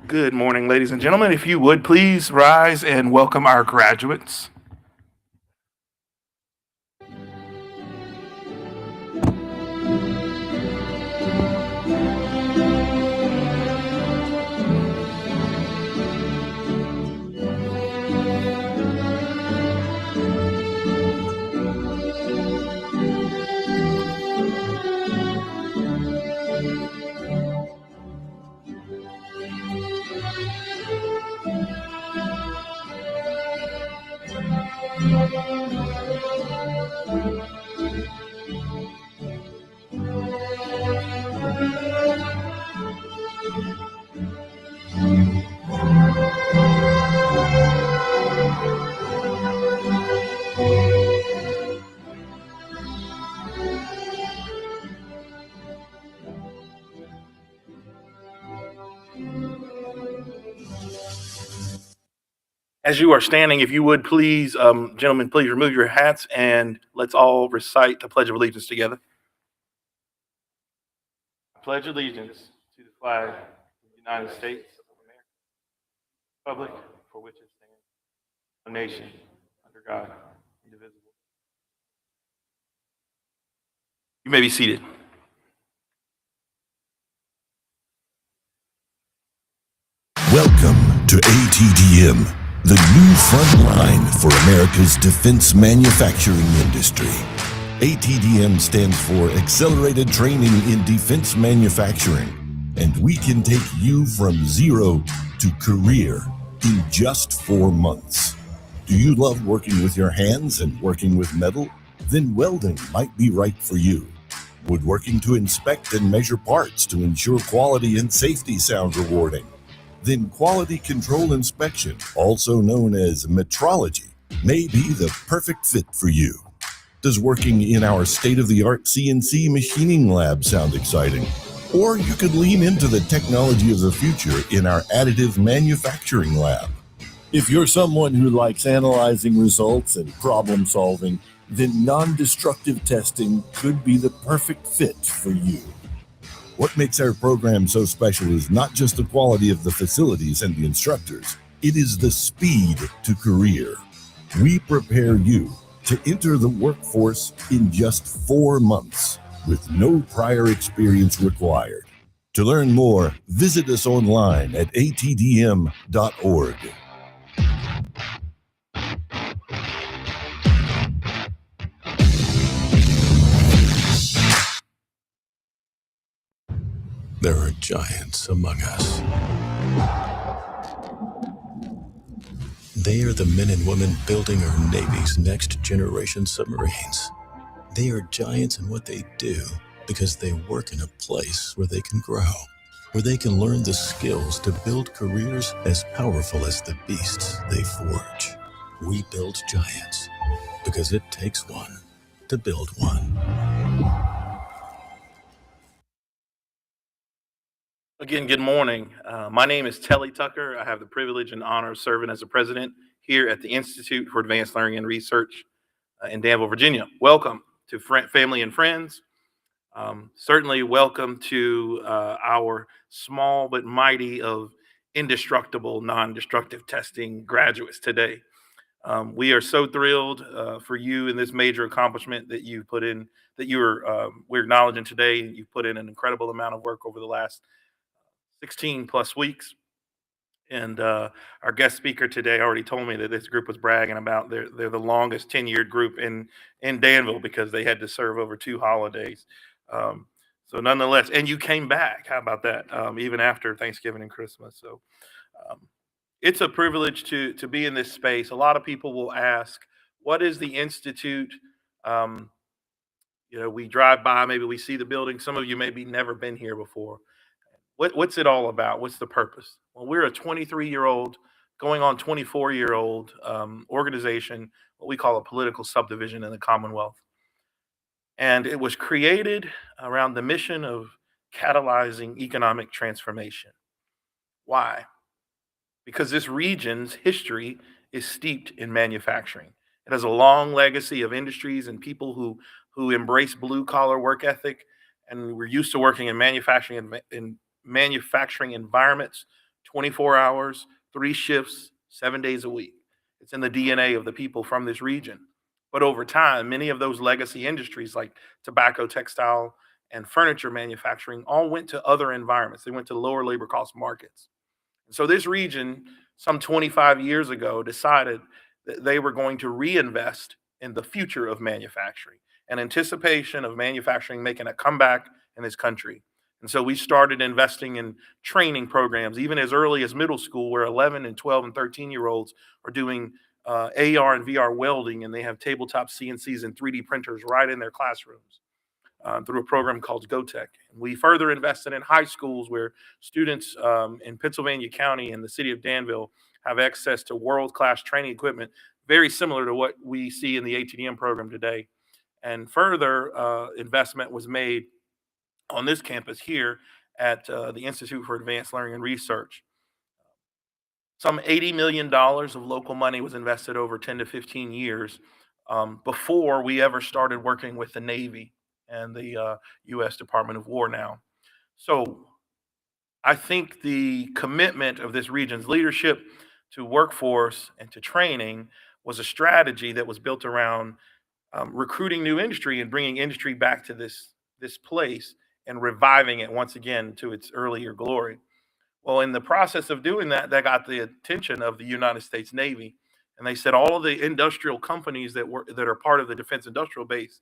Good morning, ladies and gentlemen. If you would please rise and welcome our graduates. As you are standing, if you would please, gentlemen, please remove your hats and let's all recite the Pledge of Allegiance together. I pledge allegiance to the flag of the United States of America, republic for which it stands, one nation, under God, indivisible. You may be seated. Welcome to ATDM, the new front line for America's defense manufacturing industry. ATDM stands for Accelerated Training in Defense Manufacturing, and we can take you from zero to career in just 4 months. Do you love working with your hands and working with metal? Then welding might be right for you. Woodworking to inspect and measure parts to ensure quality and safety sound rewarding? Then quality control inspection, also known as metrology, may be the perfect fit for you. Does working in our state-of-the-art CNC machining lab sound exciting? Or you could lean into the technology of the future in our additive manufacturing lab. If you're someone who likes analyzing results and problem solving, then non-destructive testing could be the perfect fit for you. What makes our program so special is not just the quality of the facilities and the instructors, it is the speed to career. We prepare you to enter the workforce in just 4 months with no prior experience required. To learn more, visit us online at atdm.org. There are giants among us. They are the men and women building our Navy's next generation submarines. They are giants in what they do because they work in a place where they can grow, where they can learn the skills to build careers as powerful as the beasts they forge. We build giants because it takes one to build one. Again, good morning. My name is Telly Tucker. I have the privilege and honor of serving as the president here at the Institute for Advanced Learning and Research in Danville, Virginia. Welcome to family and friends. Certainly welcome to our small but mighty of indestructible, non-destructive testing graduates today. We are so thrilled for you in this major accomplishment that you put in, that we're acknowledging today. You've put in an incredible amount of work over the last 16 plus weeks. And our guest speaker today already told me that this group was bragging about they're the longest tenured group in Danville because they had to serve over 2 holidays. So nonetheless, and you came back. How about that? Even after Thanksgiving and Christmas. So um, it's a privilege to be in this space. A lot of people will ask, "What is the institute?" Um, we drive by, maybe we see the building. Some of you maybe never been here before. What's it all about? What's the purpose? Well, we're a 23-year-old, going on 24-year-old organization, what we call a political subdivision in the Commonwealth. And it was created around the mission of catalyzing economic transformation. Why? Because this region's history is steeped in manufacturing. It has a long legacy of industries and people who embrace blue collar work ethic, and we're used to working in manufacturing environments 24 hours, 3 shifts, 7 days a week. It's in the DNA of the people from this region. But over time, many of those legacy industries like tobacco, textile, and furniture manufacturing all went to other environments. They went to lower labor cost markets. So this region, some 25 years ago, decided that they were going to reinvest in the future of manufacturing, in anticipation of manufacturing making a comeback in this country. And so we started investing in training programs, even as early as middle school, where 11 and 12 and 13-year-olds are doing AR and VR welding, and they have tabletop CNCs and 3D printers right in their classrooms through a program called GoTech. We further invested in high schools where students in Pennsylvania County and the city of Danville have access to world-class training equipment, very similar to what we see in the ATDM program today. And further investment was made on this campus here at the Institute for Advanced Learning and Research. Some $80 million of local money was invested over 10 to 15 years before we ever started working with the Navy and the U.S. Department of War now. So I think the commitment of this region's leadership to workforce and to training was a strategy that was built around recruiting new industry and bringing industry back to this place and reviving it once again to its earlier glory. Well, in the process of doing that, that got the attention of the United States Navy, and they said all of the industrial companies that are part of the defense industrial base,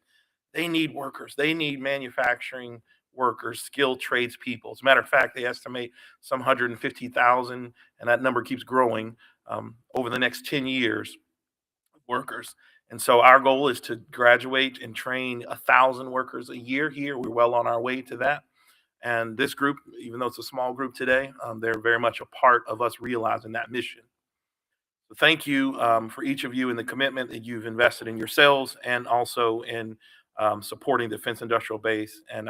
they need workers. They need manufacturing workers, skilled tradespeople. As a matter of fact, they estimate some 150,000, and that number keeps growing over the next 10 years, workers. And so our goal is to graduate and train 1,000 workers a year here. We're well on our way to that. And this group, even though it's a small group today, they're very much a part of us realizing that mission. So thank you for each of you and the commitment that you've invested in yourselves and also in supporting the Defense Industrial Base and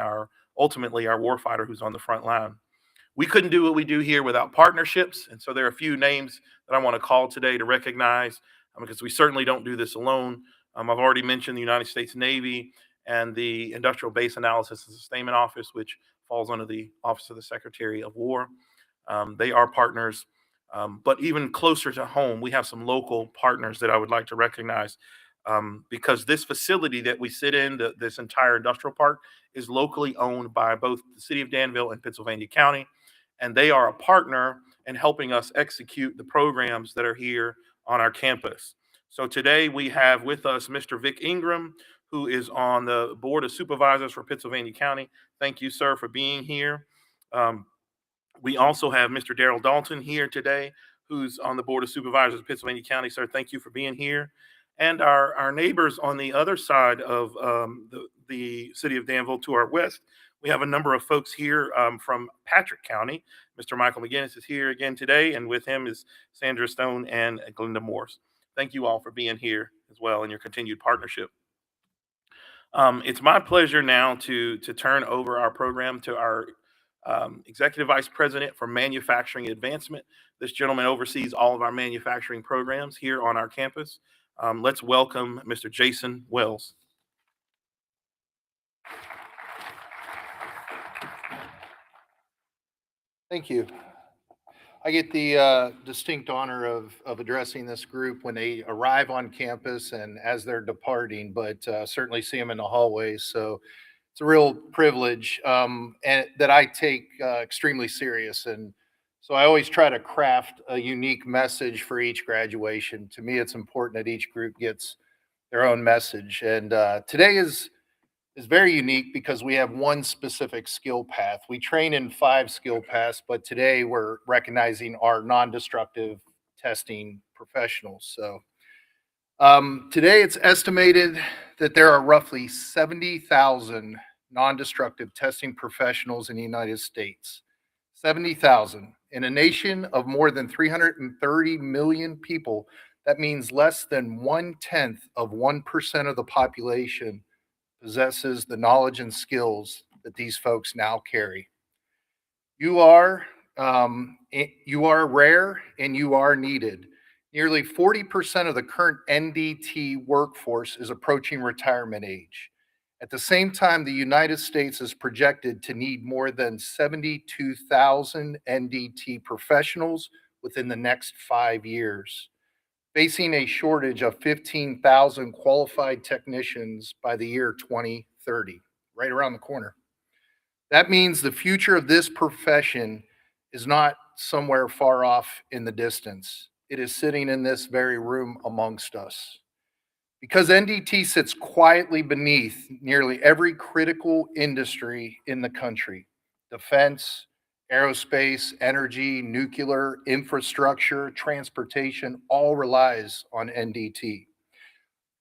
ultimately our warfighter who's on the front line. We couldn't do what we do here without partnerships, and so there are a few names that I want to call today to recognize because we certainly don't do this alone. I've already mentioned the United States Navy and the Industrial Base Analysis and Sustainment Office, which falls under the Office of the Secretary of War. They are partners, but even closer to home, we have some local partners that I would like to recognize because this facility that we sit in, this entire industrial park, is locally owned by both the city of Danville and Pennsylvania County, and they are a partner in helping us execute the programs that are here on our campus. So today we have with us Mr. Vic Ingram, who is on the Board of Supervisors for Pennsylvania County. Thank you, sir, for being here. We also have Mr. Darrell Dalton here today, who's on the Board of Supervisors of Pennsylvania County. Sir, thank you for being here. And our neighbors on the other side of the city of Danville to our west, we have a number of folks here from Patrick County. Mr. Michael McGinnis is here again today, and with him is Sandra Stone and Glenda Morse. Thank you all for being here as well and your continued partnership. It's my pleasure now to turn over our program to our Executive Vice President for Manufacturing Advancement. This gentleman oversees all of our manufacturing programs here on our campus. Let's welcome Mr. Jason Wells. Thank you. I get the distinct honor of addressing this group when they arrive on campus and as they're departing, but certainly see them in the hallways. So it's a real privilege and that I take extremely serious. And so I always try to craft a unique message for each graduation. To me, it's important that each group gets their own message. And today is very unique because we have one specific skill path. We train in 5 skill paths, but today we're recognizing our non-destructive testing professionals. So today it's estimated that there are roughly 70,000 non-destructive testing professionals in the United States. 70,000. In a nation of more than 330 million people, that means less than 1/10 of 1% of the population possesses the knowledge and skills that these folks now carry. You are rare and you are needed. Nearly 40% of the current NDT workforce is approaching retirement age. At the same time, the United States is projected to need more than 72,000 NDT professionals within the next 5 years, facing a shortage of 15,000 qualified technicians by the year 2030, right around the corner. That means the future of this profession is not somewhere far off in the distance. It is sitting in this very room amongst us. Because NDT sits quietly beneath nearly every critical industry in the country: defense, aerospace, energy, nuclear, infrastructure, transportation, all relies on NDT.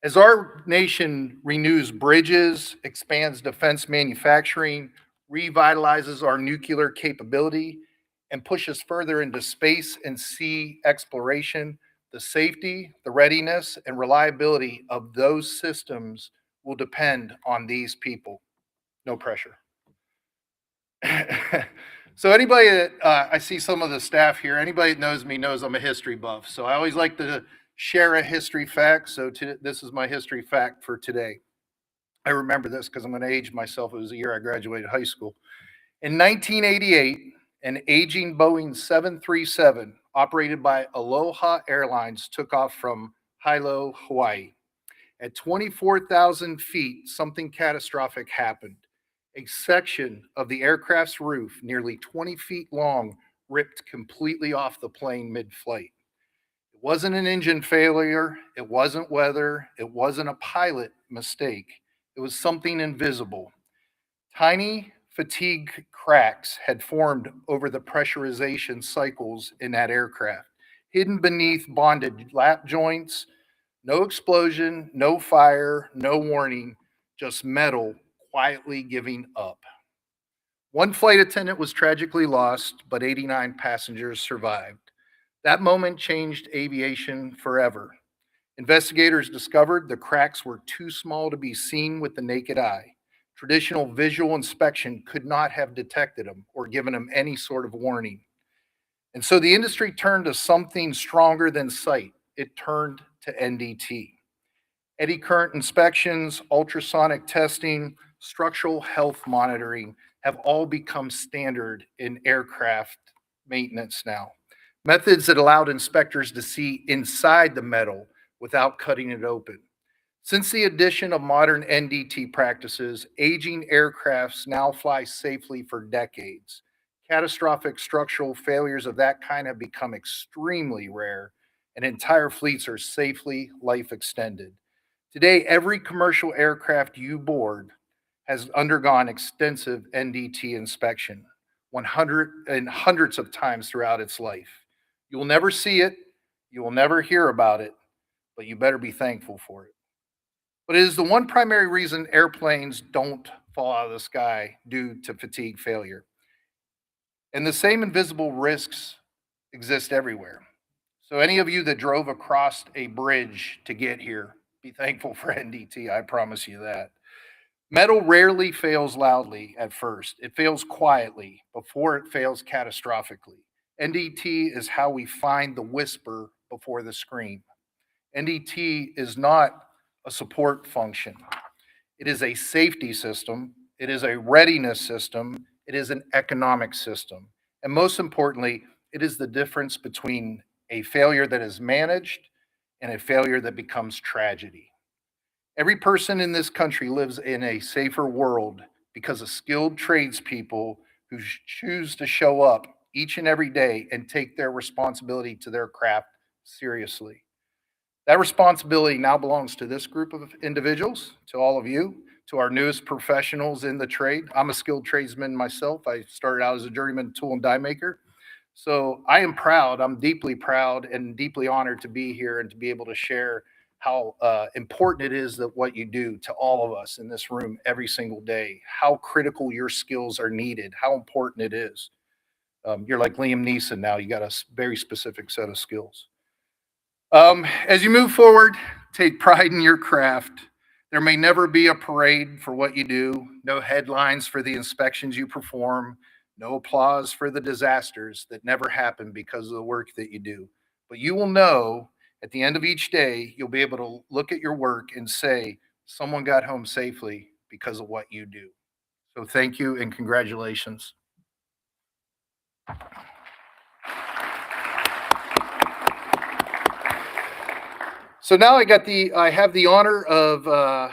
As our nation renews bridges, expands defense manufacturing, revitalizes our nuclear capability, and pushes further into space and sea exploration, the safety, the readiness, and reliability of those systems will depend on these people. No pressure. So anybody that I see some of the staff here, anybody that knows me knows I'm a history buff. So I always like to share a history fact. So this is my history fact for today. I remember this because I'm going to age myself. It was the year I graduated high school. In 1988, an aging Boeing 737 operated by Aloha Airlines took off from Hilo, Hawaii. At 24,000 feet, something catastrophic happened. A section of the aircraft's roof, nearly 20 feet long, ripped completely off the plane mid-flight. It wasn't an engine failure, it wasn't weather, it wasn't a pilot mistake. It was something invisible. Tiny fatigue cracks had formed over the pressurization cycles in that aircraft, hidden beneath bonded lap joints. No explosion, no fire, no warning, just metal quietly giving up. One flight attendant was tragically lost, but 89 passengers survived. That moment changed aviation forever. Investigators discovered the cracks were too small to be seen with the naked eye. Traditional visual inspection could not have detected them or given them any sort of warning. And so the industry turned to something stronger than sight. It turned to NDT. Eddy current inspections, ultrasonic testing, structural health monitoring have all become standard in aircraft maintenance now. Methods that allowed inspectors to see inside the metal without cutting it open. Since the addition of modern NDT practices, aging aircrafts now fly safely for decades. Catastrophic structural failures of that kind have become extremely rare, and entire fleets are safely life extended. Today, every commercial aircraft you board has undergone extensive NDT inspection, 100 and hundreds of times throughout its life. You will never see it, you will never hear about it, but you better be thankful for it. But it is the one primary reason airplanes don't fall out of the sky due to fatigue failure. And the same invisible risks exist everywhere. So any of you that drove across a bridge to get here, be thankful for NDT, I promise you that. Metal rarely fails loudly at first. It fails quietly before it fails catastrophically. NDT is how we find the whisper before the scream. NDT is not a support function. It is a safety system. It is a readiness system. It is an economic system. And most importantly, it is the difference between a failure that is managed and a failure that becomes tragedy. Every person in this country lives in a safer world because of skilled tradespeople who choose to show up each and every day and take their responsibility to their craft seriously. That responsibility now belongs to this group of individuals, to all of you, to our newest professionals in the trade. I'm a skilled tradesman myself. I started out as a journeyman tool and die maker. So I am proud, I'm deeply proud and deeply honored to be here and to be able to share how important it is that what you do to all of us in this room every single day, how critical your skills are needed, how important it is. You're like Liam Neeson now, you got a very specific set of skills. As you move forward, take pride in your craft. There may never be a parade for what you do, no headlines for the inspections you perform, no applause for the disasters that never happen because of the work that you do. But you will know at the end of each day, you'll be able to look at your work and say, someone got home safely because of what you do. So thank you and congratulations. So now I have the honor of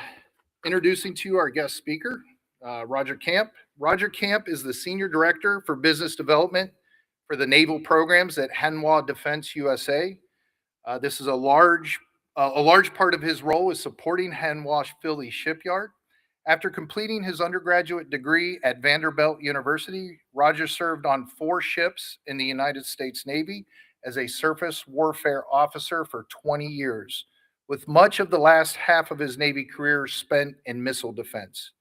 introducing to you our guest speaker, Roger Camp. Roger Camp is the Senior Director for Business Development for the Naval Programs at Hanwha Defense USA. This is a large part of his role is supporting Hanwha Philly Shipyard. After completing his undergraduate degree at Vanderbilt University, Roger served on 4 ships in the United States Navy as a surface warfare officer for 20 years, with much of the last half of his Navy career spent in missile defense.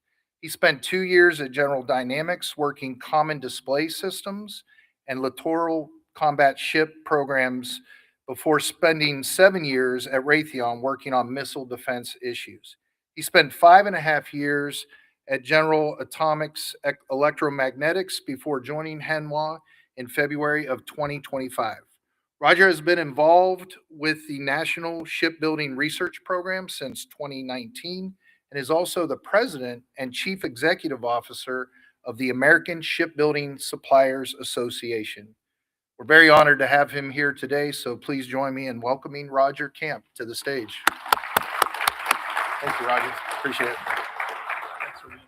He spent 2 years at General Dynamics working common display systems and littoral combat ship programs before spending 7 years at Raytheon working on missile defense issues. He spent 5.5 years at General Atomics Electromagnetics before joining Hanwha in February of 2025. Roger has been involved with the National Shipbuilding Research Program since 2019 and is also the president and chief executive officer of the American Shipbuilding Suppliers Association. We're very honored to have him here today, so please join me in welcoming Roger Camp to the stage. Thank you, Roger. Appreciate it. Thanks for being here.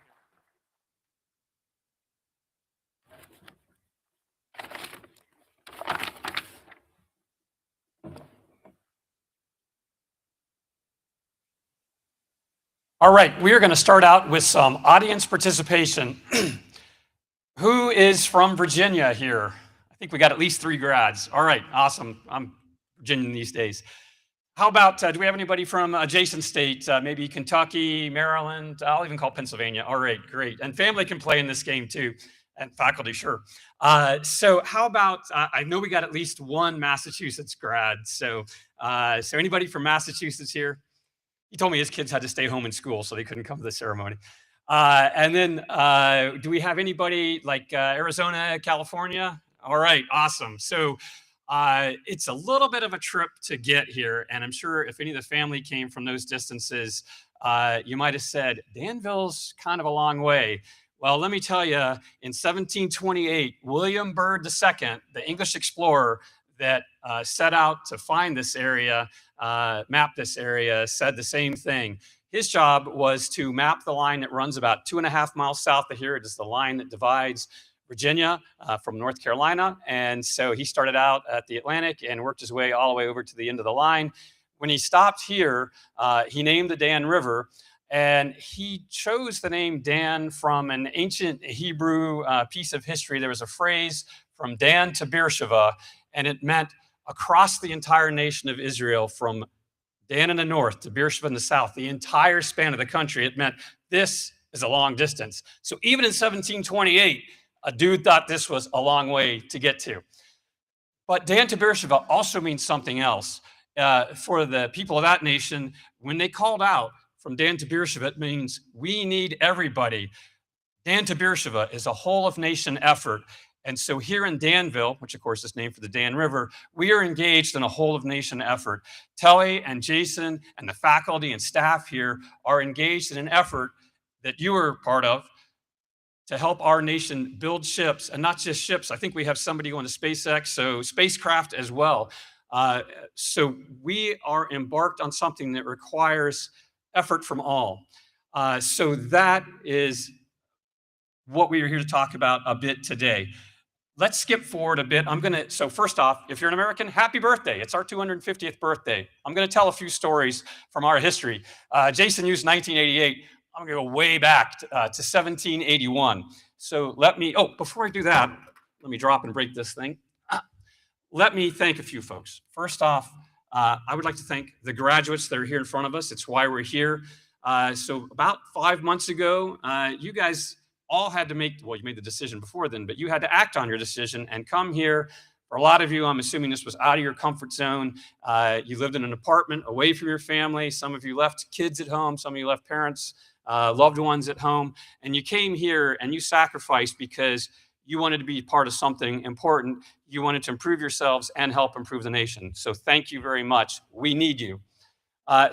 All right, we are going to start out with some audience participation. Who is from Virginia here? I think we got at least 3 grads. All right, awesome. I'm Virginian these days. How about, do we have anybody from adjacent states? Maybe Kentucky, Maryland, I'll even call Pennsylvania. All right, great. And family can play in this game too, and faculty, sure. So how about, I know we got at least 1 Massachusetts grad. So anybody from Massachusetts here? He told me his kids had to stay home in school, so they couldn't come to the ceremony. And then do we have anybody like Arizona, California? All right, awesome. So it's a little bit of a trip to get here. And I'm sure if any of the family came from those distances, you might have said, Danville's kind of a long way. Well, let me tell you, in 1728, William Byrd II, the English explorer that set out to find this area, map this area, said the same thing. His job was to map the line that runs about 2.5 miles south of here. It is the line that divides Virginia from North Carolina. And so he started out at the Atlantic and worked his way all the way over to the end of the line. When he stopped here, he named the Dan River. And he chose the name Dan from an ancient Hebrew piece of history. There was a phrase from Dan to Beersheba, and it meant across the entire nation of Israel, from Dan in the north to Beersheba in the south, the entire span of the country. It meant this is a long distance. So even in 1728, a dude thought this was a long way to get to. But Dan to Beersheba also means something else. For the people of that nation, when they called out from Dan to Beersheba, it means we need everybody. Dan to Beersheba is a whole of nation effort. And so here in Danville, which of course is named for the Dan River, we are engaged in a whole of nation effort. Telly and Jason and the faculty and staff here are engaged in an effort that you are part of to help our nation build ships, and not just ships. I think we have somebody going to SpaceX, so spacecraft as well. So we are embarked on something that requires effort from all. So that is what we are here to talk about a bit today. Let's skip forward a bit. So first off, if you're an American, happy birthday. It's our 250th birthday. I'm gonna tell a few stories from our history. Jason used 1988. I'm gonna go way back to 1781. So before I do that, let me drop and break this thing. Let me thank a few folks. First off, I would like to thank the graduates that are here in front of us. It's why we're here. So about 5 months ago, you guys all had to make, well, you made the decision before then, but you had to act on your decision and come here. For a lot of you, I'm assuming this was out of your comfort zone. You lived in an apartment away from your family. Some of you left kids at home. Some of you left parents, loved ones at home. And you came here and you sacrificed because you wanted to be part of something important. You wanted to improve yourselves and help improve the nation. So thank you very much. We need you.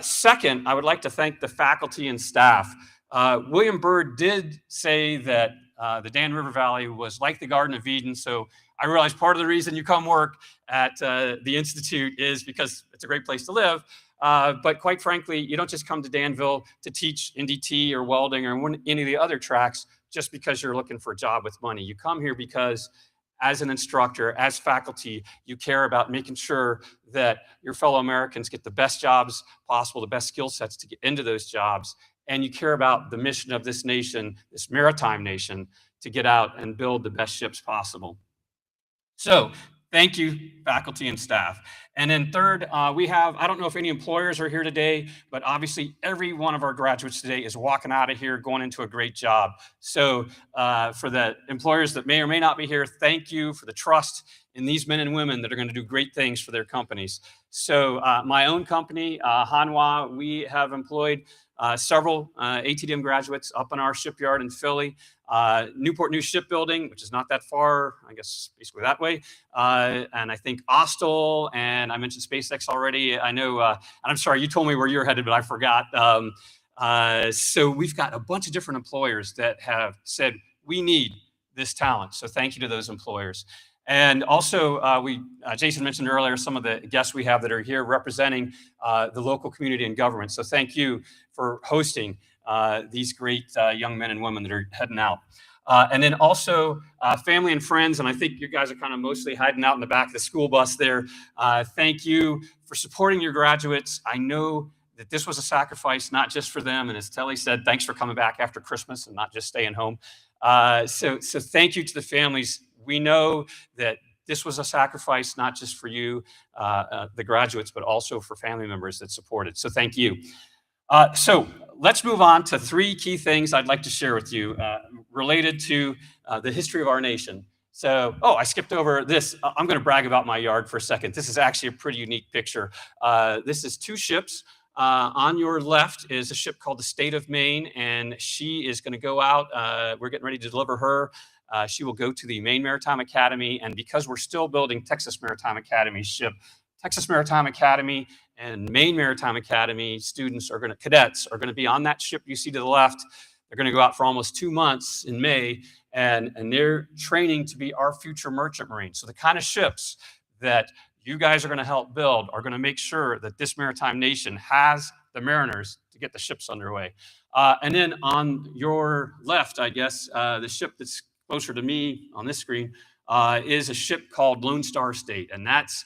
Second, I would like to thank the faculty and staff. William Byrd did say that the Dan River Valley was like the Garden of Eden. So I realize part of the reason you come work at the Institute is because it's a great place to live. But quite frankly, you don't just come to Danville to teach NDT or welding or any of the other tracks just because you're looking for a job with money. You come here because as an instructor, as faculty, you care about making sure that your fellow Americans get the best jobs possible, the best skill sets to get into those jobs. And you care about the mission of this nation, this maritime nation, to get out and build the best ships possible. So thank you, faculty and staff. And then third, we have, I don't know if any employers are here today, but obviously every one of our graduates today is walking out of here going into a great job. So for the employers that may or may not be here, thank you for the trust in these men and women that are going to do great things for their companies. So my own company, Hanwha, we have employed several ATDM graduates up in our shipyard in Philly. Newport News Shipbuilding, which is not that far, I guess basically that way. And I think Austal, and I mentioned SpaceX already. I know, and I'm sorry, you told me where you're headed, but I forgot. So we've got a bunch of different employers that have said, we need this talent. So thank you to those employers. And also, Jason mentioned earlier some of the guests we have that are here representing the local community and government. So thank you for hosting these great young men and women that are heading out. And then also family and friends, and I think you guys are kind of mostly hiding out in the back of the school bus there. Thank you for supporting your graduates. I know that this was a sacrifice, not just for them. And as Telly said, thanks for coming back after Christmas and not just staying home. So thank you to the families. We know that this was a sacrifice, not just for you, the graduates, but also for family members that supported. So thank you. So let's move on to three key things I'd like to share with you related to the history of our nation. So, I skipped over this. I'm going to brag about my yard for a second. This is actually a pretty unique picture. This is two ships. On your left is a ship called the State of Maine, and she is going to go out. We're getting ready to deliver her. She will go to the Maine Maritime Academy, and because we're still building Texas Maritime Academy ship, Texas Maritime Academy and Maine Maritime Academy cadets are going to be on that ship you see to the left. They're going to go out for almost 2 months in May, and they're training to be our future merchant marines. So the kind of ships that you guys are going to help build are going to make sure that this maritime nation has the mariners to get the ships underway. And then on your left, I guess, the ship that's closer to me on this screen is a ship called Lone Star State, and that's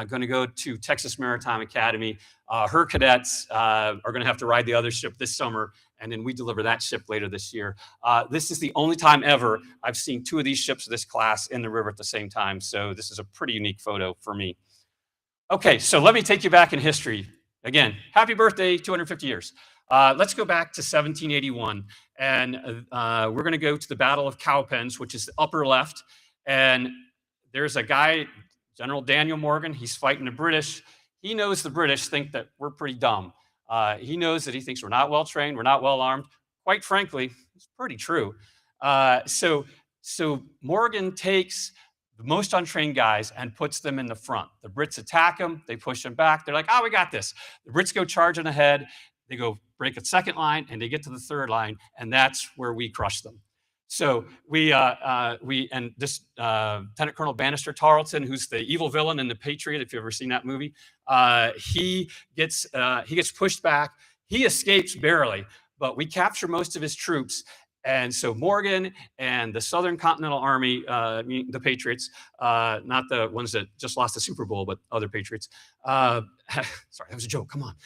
going to go to Texas Maritime Academy. Her cadets are going to have to ride the other ship this summer, and then we deliver that ship later this year. This is the only time ever I've seen two of these ships of this class in the river at the same time, so this is a pretty unique photo for me. Okay, so let me take you back in history. Again, happy birthday, 250 years. Let's go back to 1781, and we're going to go to the Battle of Cowpens, which is the upper left, and there's a guy, General Daniel Morgan. He's fighting the British. He knows the British think that we're pretty dumb. He knows that he thinks we're not well trained, we're not well armed. Quite frankly, it's pretty true. So Morgan takes the most untrained guys and puts them in the front. The Brits attack them. They push them back. They're like, we got this. The Brits go charging ahead. They go break a second line, and they get to the third line, and that's where we crush them. So and this Lieutenant Colonel Bannister Tarleton, who's the evil villain in The Patriot, if you've ever seen that movie, he gets pushed back. He escapes barely, but we capture most of his troops. And so Morgan and the Southern Continental Army, the Patriots, not the ones that just lost the Super Bowl, but other Patriots. Sorry, that was a joke. Come on.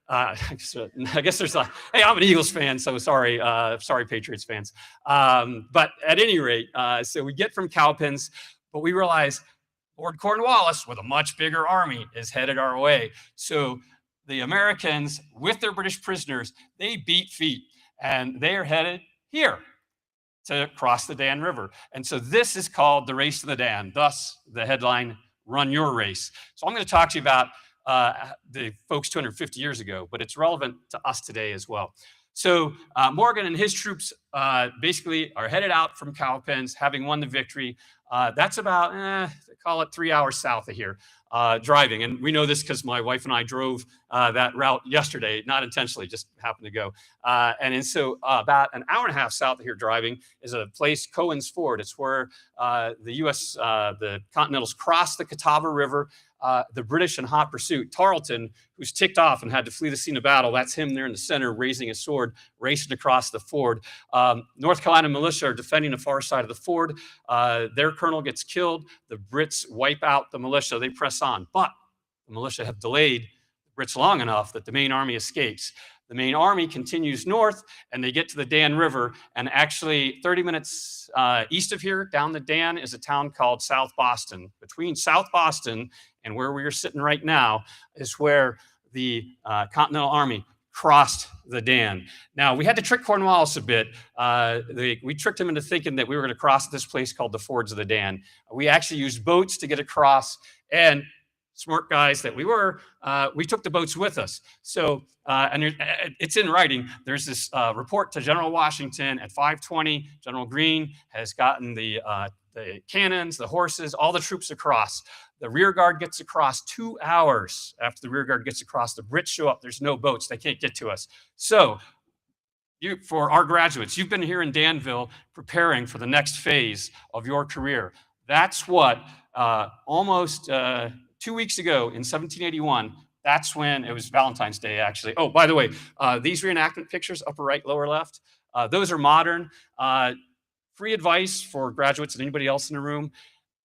I guess there's hey, I'm an Eagles fan, so sorry, Patriots fans. But at any rate, so we get from Cowpens, but we realize Lord Cornwallis, with a much bigger army, is headed our way. So the Americans, with their British prisoners, they beat feet. And they are headed here to cross the Dan River. And so this is called the Race to the Dan, thus the headline, Run Your Race. So I'm going to talk to you about the folks 250 years ago, but it's relevant to us today as well. So Morgan and his troops basically are headed out from Cowpens, having won the victory. That's about, call it 3 hours south of here. driving. And we know this because my wife and I drove that route yesterday, not intentionally, just happened to go. And so about an hour and a half south of here driving is a place, Cohen's Ford. It's where the the Continentals crossed the Catawba River. The British in hot pursuit. Tarleton, who's ticked off and had to flee the scene of battle, that's him there in the center, raising his sword, racing across the ford. North Carolina militia are defending the far side of the ford. Their colonel gets killed. The Brits wipe out the militia. They press on. But the militia have delayed the Brits long enough that the main army escapes. The main army continues north, and they get to the Dan River. And actually, 30 minutes east of here, down the Dan, is a town called South Boston. Between South Boston and where we are sitting right now is where the Continental Army crossed the Dan. Now, we had to trick Cornwallis a bit. We tricked him into thinking that we were going to cross this place called the Fords of the Dan. We actually used boats to get across, and smart guys that we were, we took the boats with us. So, and it's in writing. There's this report to General Washington at 5:20. General Greene has gotten the cannons, the horses, all the troops across. The rear guard gets across 2 hours after the rear guard gets across. The Brits show up. There's no boats. They can't get to us. So, for our graduates, you've been here in Danville preparing for the next phase of your career. That's what almost 2 weeks ago in 1781, that's when it was Valentine's Day, actually. Oh, by the way, these reenactment pictures, upper right, lower left, those are modern. Free advice for graduates and anybody else in the room.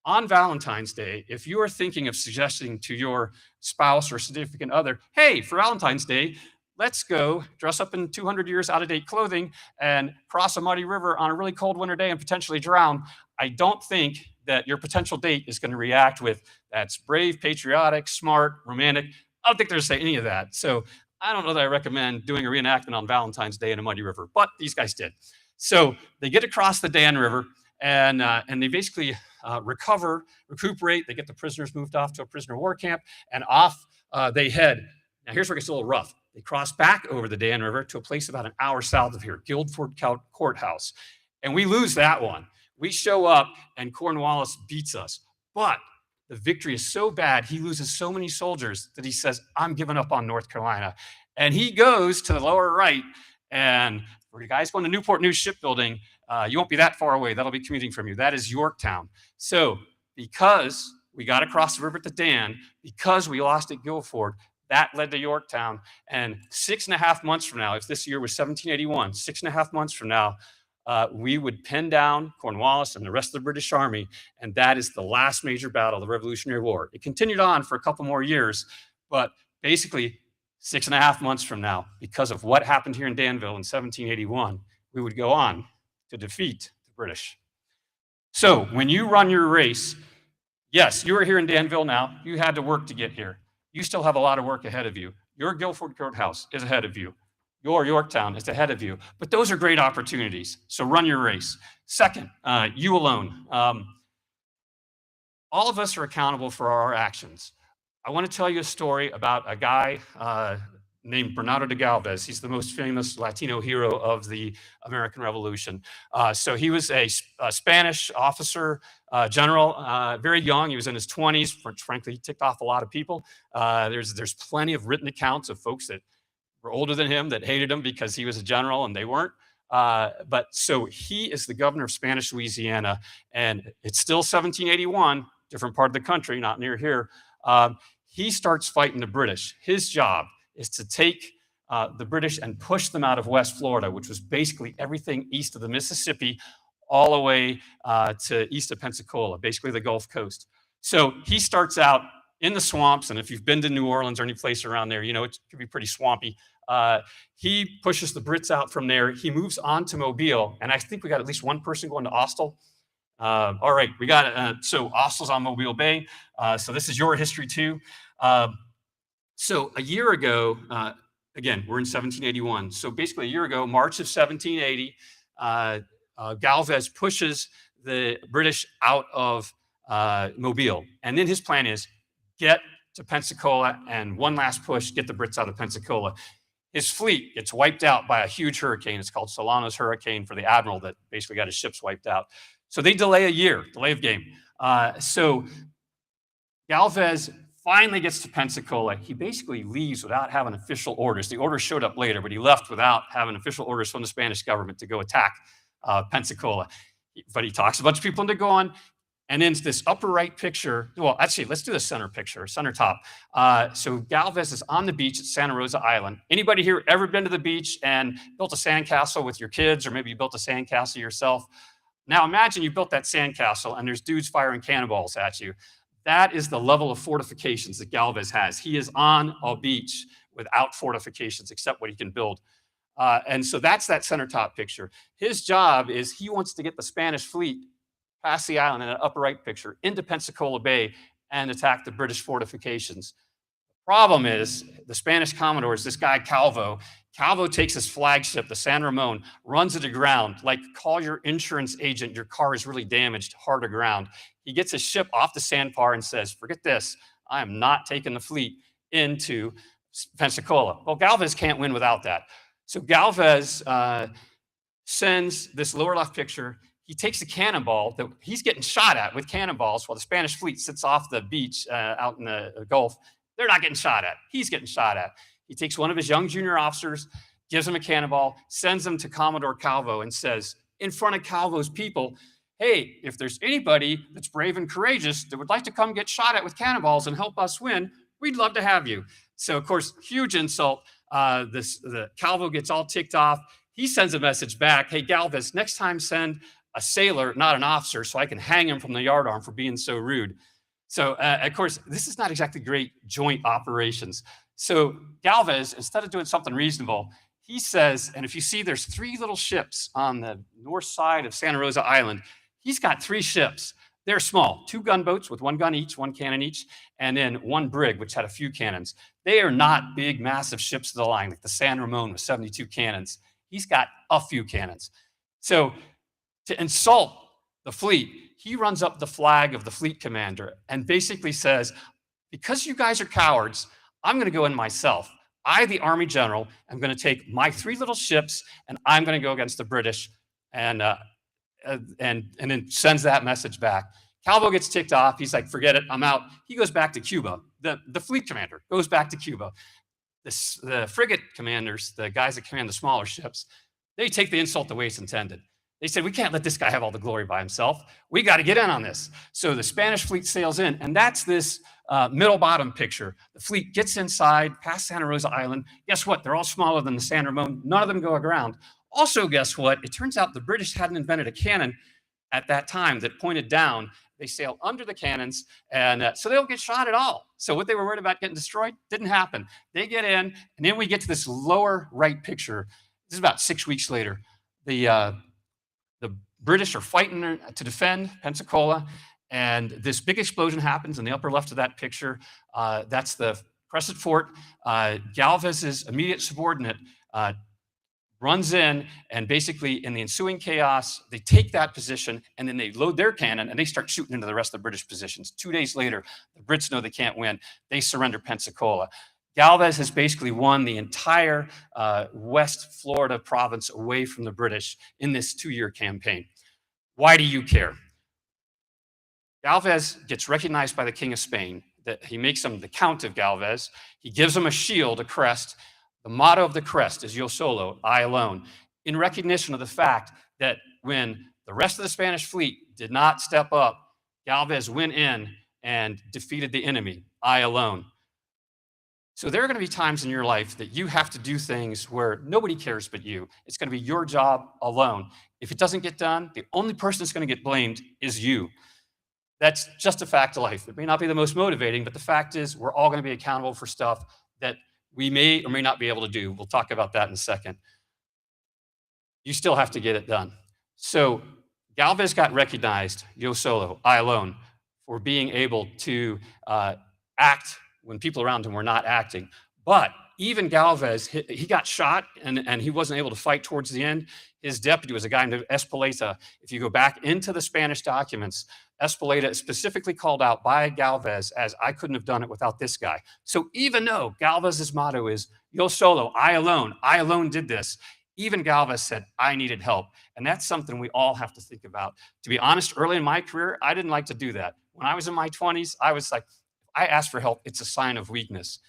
On Valentine's Day, if you are thinking of suggesting to your spouse or significant other, hey, for Valentine's Day, let's go dress up in 200 years out-of-date clothing and cross a muddy river on a really cold winter day and potentially drown, I don't think that your potential date is going to react with, that's brave, patriotic, smart, romantic. I don't think they're going to say any of that. So I don't know that I recommend doing a reenactment on Valentine's Day in a muddy river, but these guys did. So they get across the Dan River, and they basically recuperate. They get the prisoners moved off to a prisoner of war camp, and off they head. Now here's where it gets a little rough. They cross back over the Dan River to a place about an hour south of here, Guildford Courthouse. And we lose that one. We show up, and Cornwallis beats us. But the victory is so bad, he loses so many soldiers that he says, I'm giving up on North Carolina. And he goes to the lower right, and for you guys going to Newport News Shipbuilding, you won't be that far away. That'll be commuting from you. That is Yorktown. So because we got across the river at the Dan, because we lost at Guilford, that led to Yorktown. And 6.5 months from now, if this year was 1781, 6.5 months from now, we would pin down Cornwallis and the rest of the British Army, and that is the last major battle of the Revolutionary War. It continued on for a couple more years, but basically 6.5 months from now, because of what happened here in Danville in 1781, we would go on to defeat the British. So when you run your race, yes, you are here in Danville now. You had to work to get here. You still have a lot of work ahead of you. Your Guilford Courthouse is ahead of you. Your Yorktown is ahead of you. But those are great opportunities. So run your race. Second, you alone. All of us are accountable for our actions. I want to tell you a story about a guy named Bernardo de Galvez. He's the most famous Latino hero of the American Revolution. So he was a Spanish officer, general, very young. He was in his 20s. Frankly, he ticked off a lot of people. There's plenty of written accounts of folks that were older than him that hated him because he was a general and they weren't. But so he is the governor of Spanish Louisiana, and it's still 1781, different part of the country, not near here. He starts fighting the British. His job is to take the British and push them out of West Florida, which was basically everything east of the Mississippi, all the way to east of Pensacola, basically the Gulf Coast. So he starts out in the swamps, and if you've been to New Orleans or any place around there, you know it can be pretty swampy. He pushes the Brits out from there. He moves on to Mobile, and I think we got at least one person going to Austell. All right, we got so Austell's on Mobile Bay. So this is your history too. So a year ago, again, we're in 1781. So basically a year ago, March of 1780, Galvez pushes the British out of Mobile. And then his plan is get to Pensacola and one last push, get the Brits out of Pensacola. His fleet gets wiped out by a huge hurricane. It's called Solano's Hurricane for the admiral that basically got his ships wiped out. So they delay a year, delay of game. So Galvez finally gets to Pensacola. He basically leaves without having official orders. The orders showed up later, but he left without having official orders from the Spanish government to go attack Pensacola. But he talks a bunch of people into going. And in this upper right picture, well, actually, let's do the center picture, center top. So Galvez is on the beach at Santa Rosa Island. Anybody here ever been to the beach and built a sandcastle with your kids, or maybe you built a sandcastle yourself? Now imagine you built that sandcastle and there's dudes firing cannonballs at you. That is the level of fortifications that Galvez has. He is on a beach without fortifications except what he can build. And so that's that center top picture. His job is he wants to get the Spanish fleet past the island in an upper right picture into Pensacola Bay and attack the British fortifications. Problem is, the Spanish Commodore is this guy Calvo. Calvo takes his flagship, the San Ramon, runs it aground, like call your insurance agent, your car is really damaged, hard aground. He gets his ship off the sandbar and says, forget this, I am not taking the fleet into Pensacola. Well, Galvez can't win without that. So Galvez sends this lower left picture. He takes a cannonball that he's getting shot at with cannonballs while the Spanish fleet sits off the beach out in the Gulf. They're not getting shot at. He's getting shot at. He takes one of his young junior officers, gives him a cannonball, sends him to Commodore Calvo and says, in front of Calvo's people, hey, if there's anybody that's brave and courageous that would like to come get shot at with cannonballs and help us win, we'd love to have you. So, of course, huge insult. The Calvo gets all ticked off. He sends a message back, hey, Galvez, next time send a sailor, not an officer, so I can hang him from the yardarm for being so rude. So, of course, this is not exactly great joint operations. So Galvez, instead of doing something reasonable, he says, and if you see there's 3 little ships on the north side of Santa Rosa Island, he's got 3 ships. They're small, 2 gunboats with 1 gun each, 1 cannon each, and then 1 brig, which had a few cannons. They are not big, massive ships of the line, like the San Ramon with 72 cannons. He's got a few cannons. So to insult the fleet, he runs up the flag of the fleet commander and basically says, because you guys are cowards, I'm going to go in myself. I, the Army General, am going to take my 3 little ships and I'm going to go against the British, and then sends that message back. Calvo gets ticked off. He's like, forget it, I'm out. He goes back to Cuba. The fleet commander goes back to Cuba. The frigate commanders, the guys that command the smaller ships, they take the insult the way it's intended. They said, we can't let this guy have all the glory by himself. We got to get in on this. So the Spanish fleet sails in, and that's this middle bottom picture. The fleet gets inside past Santa Rosa Island. Guess what? They're all smaller than the San Ramon. None of them go aground. Also, guess what? It turns out the British hadn't invented a cannon at that time that pointed down. They sail under the cannons, and so they don't get shot at all. So what they were worried about getting destroyed didn't happen. They get in, and then we get to this lower right picture. This is about 6 weeks later. The British are fighting to defend Pensacola, and this big explosion happens in the upper left of that picture. That's the Crescent Fort. Galvez's immediate subordinate runs in, and basically in the ensuing chaos, they take that position, and then they load their cannon, and they start shooting into the rest of the British positions. 2 days later, the Brits know they can't win. They surrender Pensacola. Galvez has basically won the entire West Florida province away from the British in this 2-year campaign. Why do you care? Galvez gets recognized by the King of Spain. That he makes him the Count of Galvez. He gives him a shield, a crest. The motto of the crest is Yo Solo, I alone, in recognition of the fact that when the rest of the Spanish fleet did not step up, Galvez went in and defeated the enemy, I alone. So there are going to be times in your life that you have to do things where nobody cares but you. It's going to be your job alone. If it doesn't get done, the only person that's going to get blamed is you. That's just a fact of life. It may not be the most motivating, but the fact is we're all going to be accountable for stuff that we may or may not be able to do. We'll talk about that in a second. You still have to get it done. So Galvez got recognized, Yo Solo, I alone, for being able to act when people around him were not acting. But even Galvez, he got shot and he wasn't able to fight towards the end. His deputy was a guy named Espeleta. If you go back into the Spanish documents, Espeleta is specifically called out by Galvez as, I couldn't have done it without this guy. So even though Galvez's motto is Yo Solo, I alone did this, even Galvez said, I needed help. And that's something we all have to think about. To be honest, early in my career, I didn't like to do that. When I was in my 20s, I was like, if I ask for help, it's a sign of weakness.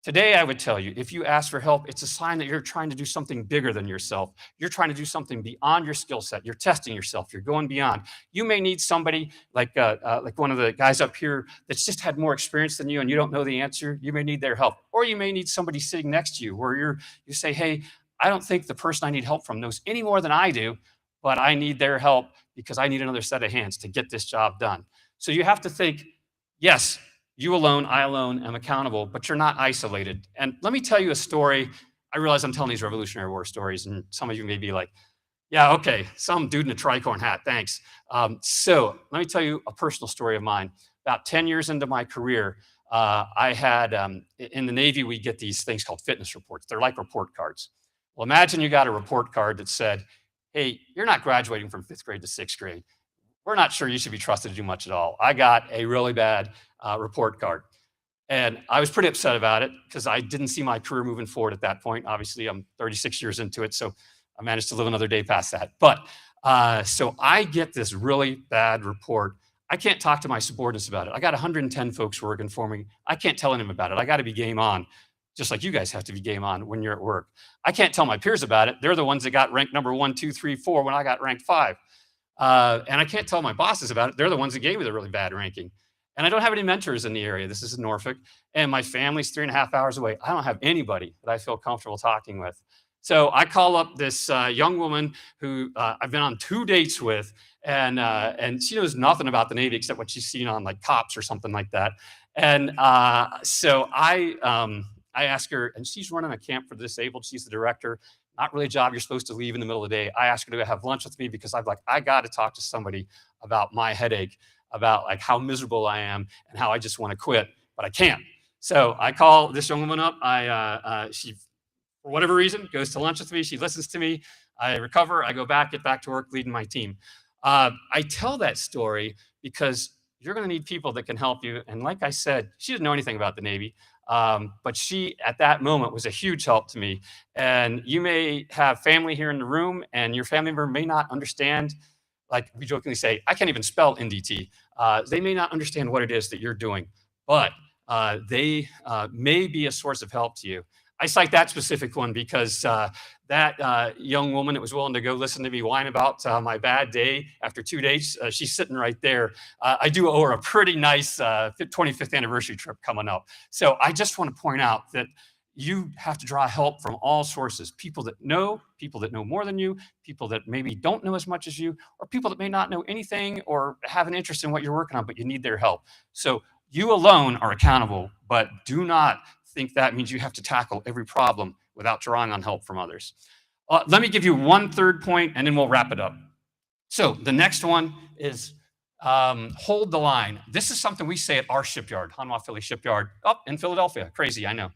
Today, I would tell you, if you ask for help, it's a sign that you're trying to do something bigger than yourself. You're trying to do something beyond your skill set. You're testing yourself. You're going beyond. You may need somebody like one of the guys up here that's just had more experience than you, and you don't know the answer. You may need their help, or you may need somebody sitting next to you, where you say, "Hey, I don't think the person I need help from knows any more than I do, but I need their help because I need another set of hands to get this job done." So you have to think, yes, you alone, I alone am accountable, but you're not isolated. And let me tell you a story. I realize I'm telling these Revolutionary War stories, and some of you may be like, yeah, okay, some dude in a tricorn hat, thanks. So let me tell you a personal story of mine. About 10 years into my career, I had, in the Navy, we get these things called fitness reports. They're like report cards. Well, imagine you got a report card that said, hey, you're not graduating from 5th grade to 6th grade. We're not sure you should be trusted to do much at all. I got a really bad report card. And I was pretty upset about it because I didn't see my career moving forward at that point. Obviously, I'm 36 years into it, so I managed to live another day past that. But so I get this really bad report. I can't talk to my subordinates about it. I got 110 folks working for me. I can't tell them about it. I got to be game on, just like you guys have to be game on when you're at work. I can't tell my peers about it. They're the ones that got ranked number 1, 2, 3, 4 when I got ranked 5. And I can't tell my bosses about it. They're the ones that gave me the really bad ranking. And I don't have any mentors in the area. This is in Norfolk. And my family's 3.5 hours away. I don't have anybody that I feel comfortable talking with. So I call up this young woman who I've been on 2 dates with, and she knows nothing about the Navy except what she's seen on like Cops or something like that. And so I ask her, and she's running a camp for the disabled. She's the director. Not really a job you're supposed to leave in the middle of the day. I asked her to have lunch with me because I'm like, I got to talk to somebody about my headache, about like how miserable I am and how I just want to quit, but I can't. So I call this young woman up. She, for whatever reason, goes to lunch with me. She listens to me. I recover. I go back, get back to work, leading my team. I tell that story because you're going to need people that can help you. And like I said, she didn't know anything about the Navy. But she, at that moment, was a huge help to me. And you may have family here in the room, and your family member may not understand. Like we jokingly say, I can't even spell NDT. They may not understand what it is that you're doing, but they may be a source of help to you. I cite that specific one because that young woman that was willing to go listen to me whine about my bad day after 2 days, she's sitting right there. I do owe her a pretty nice 25th anniversary trip coming up. So I just want to point out that you have to draw help from all sources, people that know more than you, people that maybe don't know as much as you, or people that may not know anything or have an interest in what you're working on, but you need their help. So you alone are accountable, but do not think that means you have to tackle every problem without drawing on help from others. Let me give you one third point, and then we'll wrap it up. So the next one is hold the line. This is something we say at our shipyard, Hanwha Philly Shipyard, up in Philadelphia. Crazy, I know.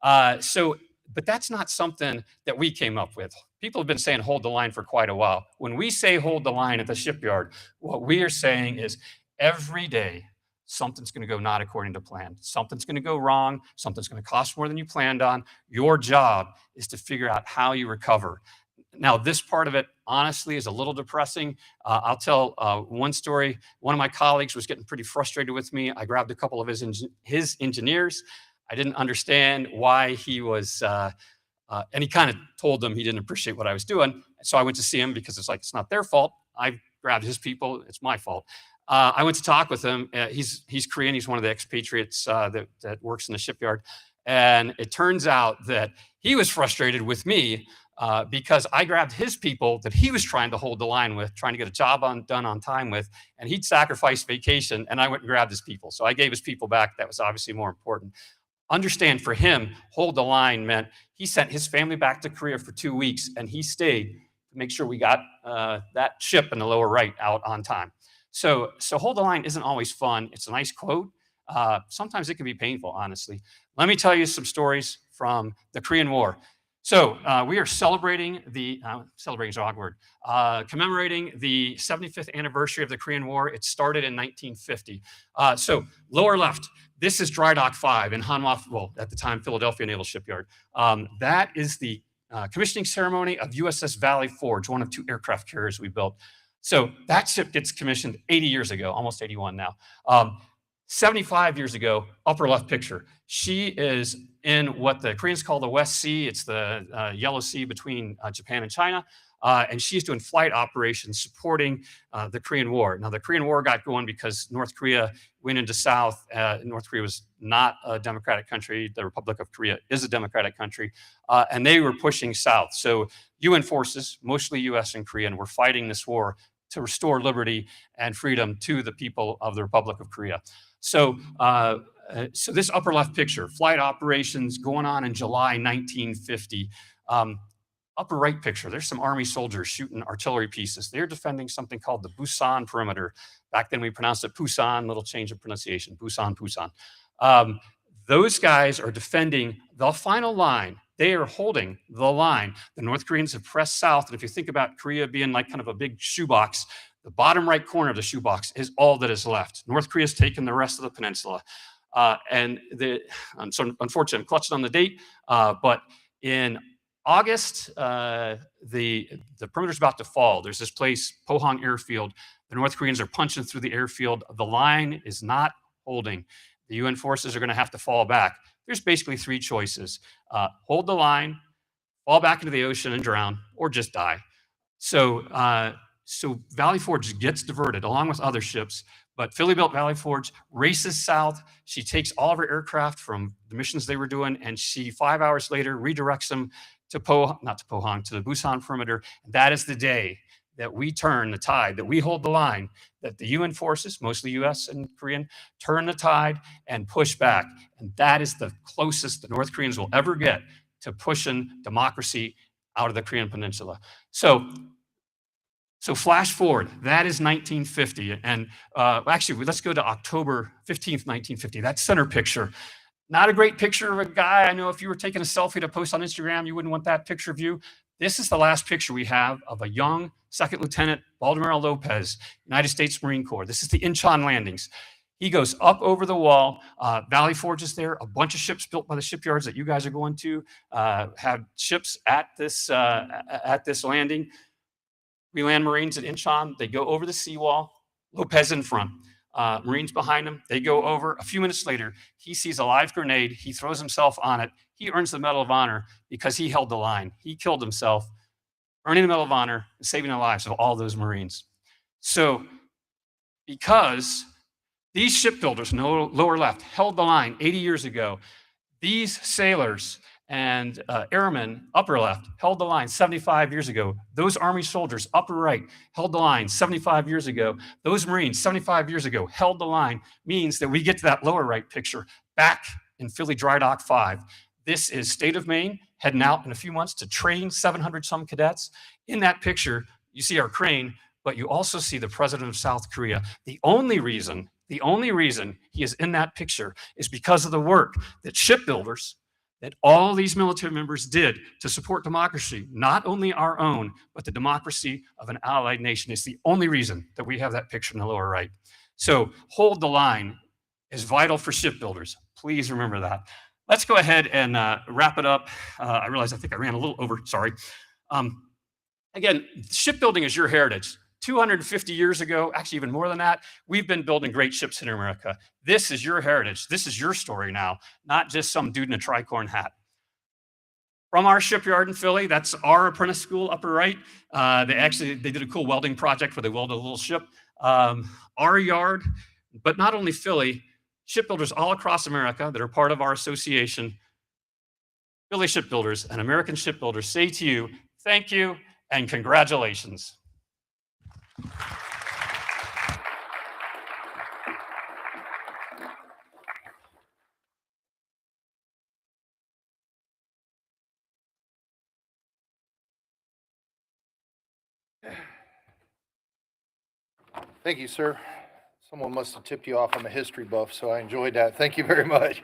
But that's not something that we came up with. People have been saying hold the line for quite a while. When we say hold the line at the shipyard, what we are saying is every day, something's going to go not according to plan. Something's going to go wrong. Something's going to cost more than you planned on. Your job is to figure out how you recover. Now, this part of it, honestly, is a little depressing. I'll tell one story. One of my colleagues was getting pretty frustrated with me. I grabbed a couple of his engineers. I didn't understand why he was, and he kind of told them he didn't appreciate what I was doing. So I went to see him because it's like, it's not their fault. I grabbed his people. It's my fault. I went to talk with him. He's Korean. He's one of the expatriates that works in the shipyard. And it turns out that he was frustrated with me because I grabbed his people that he was trying to hold the line with, trying to get a job done on time with, and he'd sacrificed vacation, and I went and grabbed his people. So I gave his people back. That was obviously more important. Understand, for him, hold the line meant he sent his family back to Korea for 2 weeks, and he stayed to make sure we got that ship in the lower right out on time. So hold the line isn't always fun. It's a nice quote. Sometimes it can be painful, honestly. Let me tell you some stories from the Korean War. So we are celebrating celebrating is a wrong word, commemorating the 75th anniversary of the Korean War. It started in 1950. So lower left, this is Dry Dock 5 in Hanwha, well, at the time, Philadelphia Naval Shipyard. That is the commissioning ceremony of USS Valley Forge, one of 2 aircraft carriers we built. So that ship gets commissioned 80 years ago, almost 81 now. 75 years ago, upper left picture. She is in what the Koreans call the West Sea. It's the Yellow Sea between Japan and China. And she's doing flight operations supporting the Korean War. Now, the Korean War got going because North Korea went into South. North Korea was not a democratic country. The Republic of Korea is a democratic country. And they were pushing South. So UN forces, mostly US and Korean, were fighting this war to restore liberty and freedom to the people of the Republic of Korea. So, so this upper left picture, flight operations going on in July 1950. Upper right picture, there's some Army soldiers shooting artillery pieces. They're defending something called the Busan perimeter. Back then we pronounced it Pusan, little change of pronunciation, Busan, Pusan. Those guys are defending the final line. They are holding the line. The North Koreans have pressed south, and if you think about Korea being like kind of a big shoebox, the bottom right corner of the shoebox is all that is left. North Korea's taken the rest of the peninsula. So unfortunately, I'm clutching on the date, but in August, the perimeter's about to fall. There's this place, Pohang Airfield. The North Koreans are punching through the airfield. The line is not holding. The UN forces are going to have to fall back. There's basically three choices. Hold the line, fall back into the ocean and drown, or just die. So Valley Forge gets diverted along with other ships, but Philly-built Valley Forge races south. She takes all of her aircraft from the missions they were doing, and she 5 hours later redirects them to the Busan perimeter. And that is the day that we turn the tide, that we hold the line, that the UN forces, mostly US and Korean, turn the tide and push back. And that is the closest the North Koreans will ever get to pushing democracy out of the Korean Peninsula. So flash forward, that is 1950. And actually, let's go to October 15th, 1950. That center picture. Not a great picture of a guy. I know if you were taking a selfie to post on Instagram, you wouldn't want that picture of you. This is the last picture we have of a young Second Lieutenant Baldomero Lopez, United States Marine Corps. This is the Incheon landings. He goes up over the wall. Valley Forge is there. A bunch of ships built by the shipyards that you guys are going to have ships at this landing. We land Marines at Incheon. They go over the seawall. Lopez in front. Marines behind him. They go over. A few minutes later, he sees a live grenade. He throws himself on it. He earns the Medal of Honor because he held the line. He killed himself, earning the Medal of Honor and saving the lives of all those Marines. So because these shipbuilders, no lower left, held the line 80 years ago, these sailors and airmen, upper left, held the line 75 years ago. Those Army soldiers, upper right, held the line 75 years ago. Those Marines, 75 years ago, held the line, means that we get to that lower right picture back in Philly Dry Dock 5. This is State of Maine, heading out in a few months to train 700 some cadets. In that picture, you see our crane, but you also see the president of South Korea. The only reason he is in that picture is because of the work that shipbuilders, that all these military members did to support democracy, not only our own, but the democracy of an allied nation. It's the only reason that we have that picture in the lower right. So hold the line is vital for shipbuilders. Please remember that. Let's go ahead and wrap it up. I realize I think I ran a little over, sorry. Again, shipbuilding is your heritage. 250 years ago, actually even more than that, we've been building great ships in America. This is your heritage. This is your story now, not just some dude in a tricorn hat. From our shipyard in Philly, that's our apprentice school, upper right. They did a cool welding project where they welded a little ship. Our yard, but not only Philly, shipbuilders all across America that are part of our association, Philly shipbuilders and American shipbuilders say to you, thank you and congratulations. Thank you, sir. Someone must have tipped you off. I'm a history buff, so I enjoyed that. Thank you very much.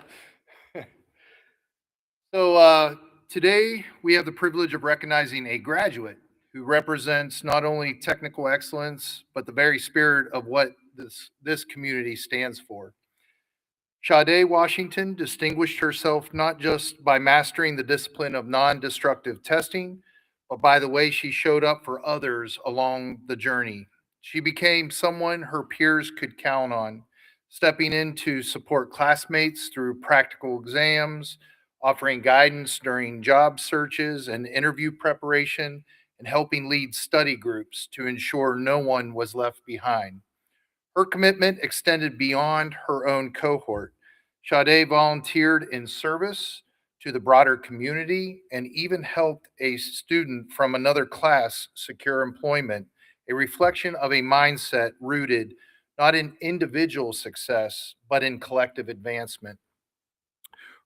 So today we have the privilege of recognizing a graduate who represents not only technical excellence, but the very spirit of what this community stands for. Sade Washington distinguished herself not just by mastering the discipline of non-destructive testing, but by the way she showed up for others along the journey. She became someone her peers could count on, stepping in to support classmates through practical exams, offering guidance during job searches and interview preparation, and helping lead study groups to ensure no one was left behind. Her commitment extended beyond her own cohort. Sade volunteered in service to the broader community and even helped a student from another class secure employment, a reflection of a mindset rooted not in individual success, but in collective advancement.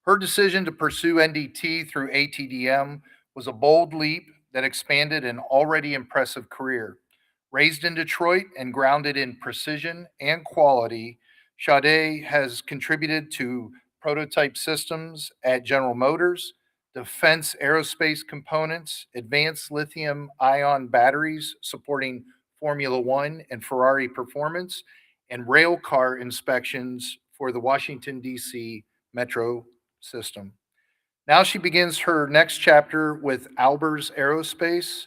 Her decision to pursue NDT through ATDM was a bold leap that expanded an already impressive career. Raised in Detroit and grounded in precision and quality, Sade has contributed to prototype systems at General Motors, defense aerospace components, advanced lithium ion batteries supporting Formula One and Ferrari performance, and rail car inspections for the Washington, D.C. metro system. Now she begins her next chapter with Albers Aerospace,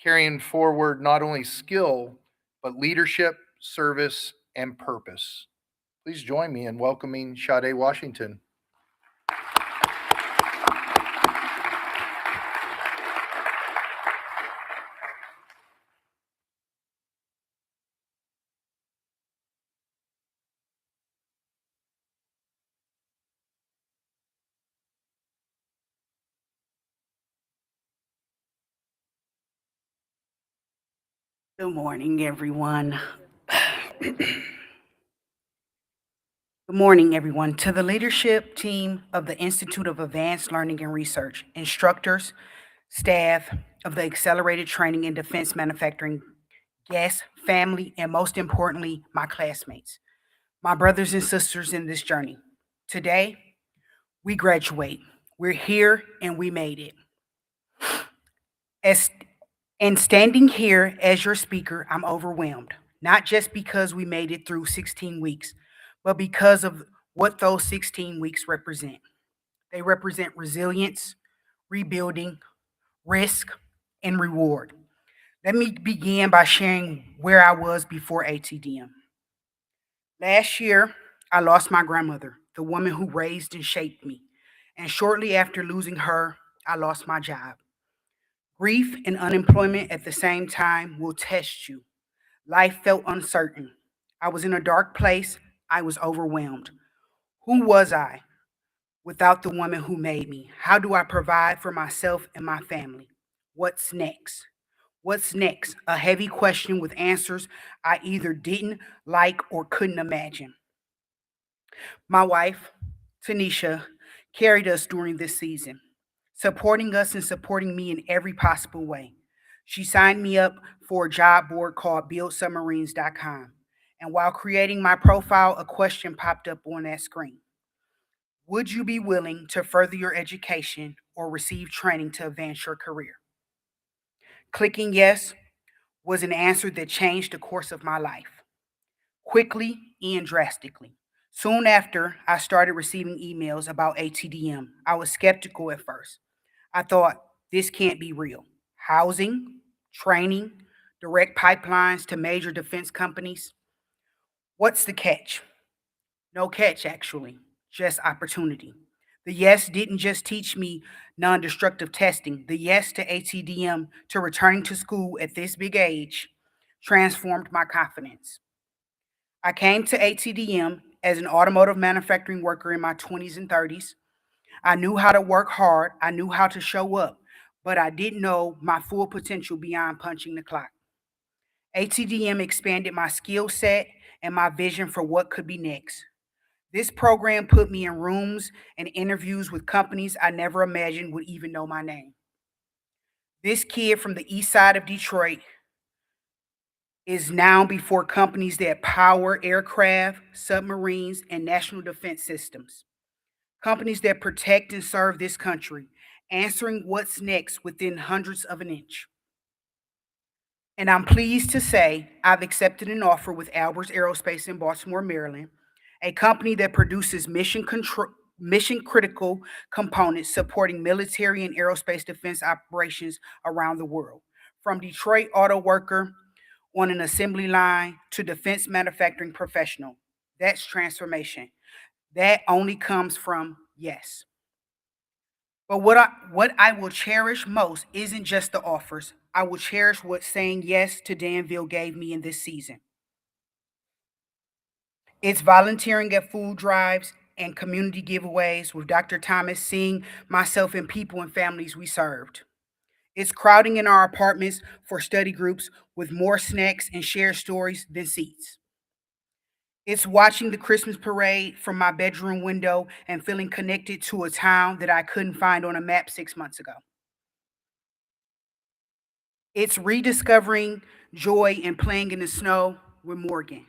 carrying forward not only skill, but leadership, service, and purpose. Please join me in welcoming Sade Washington. Good morning, everyone. Good morning, everyone. To the leadership team of the Institute of Advanced Learning and Research, instructors, staff of the Accelerated Training in Defense Manufacturing, guests, family, and most importantly, my classmates, my brothers and sisters in this journey. Today, we graduate. We're here and we made it. As And standing here as your speaker, I'm overwhelmed, not just because we made it through 16 weeks, but because of what those 16 weeks represent. They represent resilience, rebuilding, risk, and reward. Let me begin by sharing where I was before ATDM. Last year, I lost my grandmother, the woman who raised and shaped me. And shortly after losing her, I lost my job. Grief and unemployment at the same time will test you. Life felt uncertain. I was in a dark place. I was overwhelmed. Who was I without the woman who made me? How do I provide for myself and my family? What's next? What's next? A heavy question with answers I either didn't like or couldn't imagine. My wife, Tanisha, carried us during this season, supporting us and supporting me in every possible way. She signed me up for a job board called buildsubmarines.com. And while creating my profile, a question popped up on that screen. Would you be willing to further your education or receive training to advance your career? Clicking yes was an answer that changed the course of my life, quickly and drastically. Soon after, I started receiving emails about ATDM. I was skeptical at first. I thought, this can't be real. Housing, training, direct pipelines to major defense companies. What's the catch? No catch, actually, just opportunity. The yes didn't just teach me non destructive testing. The yes to ATDM, to returning to school at this big age, transformed my confidence. I came to ATDM as an automotive manufacturing worker in my 20s and 30s. I knew how to work hard, I knew how to show up, but I didn't know my full potential beyond punching the clock. ATDM expanded my skill set and my vision for what could be next. This program put me in rooms and interviews with companies I never imagined would even know my name. This kid from the east side of Detroit is now before companies that power aircraft, submarines, and national defense systems. Companies that protect and serve this country, answering what's next within hundreds of an inch. And I'm pleased to say I've accepted an offer with Albers Aerospace in Baltimore, Maryland, a company that produces mission critical components supporting military and aerospace defense operations around the world. From Detroit auto worker on an assembly line to defense manufacturing professional, That's transformation. That only comes from yes. But what I will cherish most isn't just the offers. I will cherish what saying yes to Danville gave me in this season. It's volunteering at food drives and community giveaways with Dr. Thomas, seeing myself and people and families we served. It's crowding in our apartments for study groups with more snacks and shared stories than seats. It's watching the Christmas parade from my bedroom window and feeling connected to a town that I couldn't find on a map 6 months ago. It's rediscovering joy and playing in the snow with Morgan.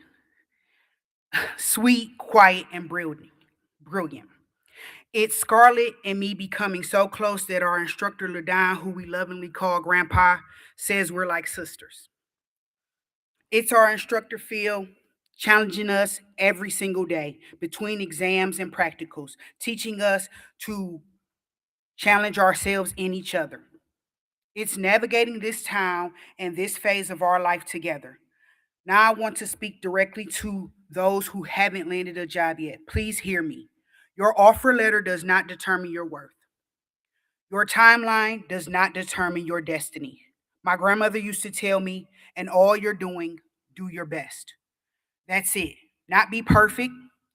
Sweet, quiet, and brilliant. Brilliant. It's Scarlett and me becoming so close that our instructor, Ladon, who we lovingly call Grandpa, says we're like sisters. It's our instructor, Phil, challenging us every single day between exams and practicals, teaching us to challenge ourselves in each other. It's navigating this town and this phase of our life together. Now I want to speak directly to those who haven't landed a job yet. Please hear me. Your offer letter does not determine your worth. Your timeline does not determine your destiny. My grandmother used to tell me, and all you're doing, do your best. That's it. Not be perfect,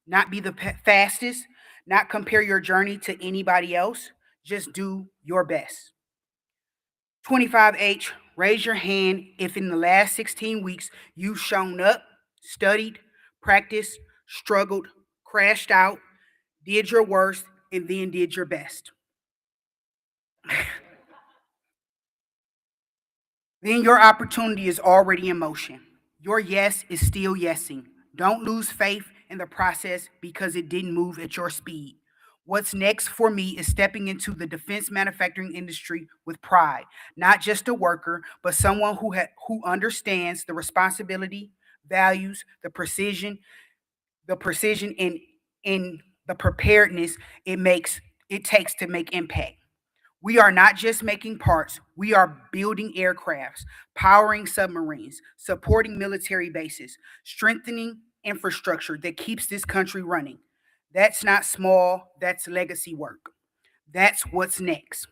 not be the fastest, not compare your journey to anybody else. Just do your best. 25H, raise your hand if in the last 16 weeks you've shown up, studied, practiced, struggled, crashed out, did your worst, and then did your best. Then your opportunity is already in motion. Your yes is still yesing. Don't lose faith in the process because it didn't move at your speed. What's next for me is stepping into the defense manufacturing industry with pride, not just a worker, but someone who understands the responsibility, values, the precision in the preparedness it takes to make impact. We are not just making parts, we are building aircrafts, powering submarines, supporting military bases, strengthening infrastructure that keeps this country running. That's not small, that's legacy work. That's what's next.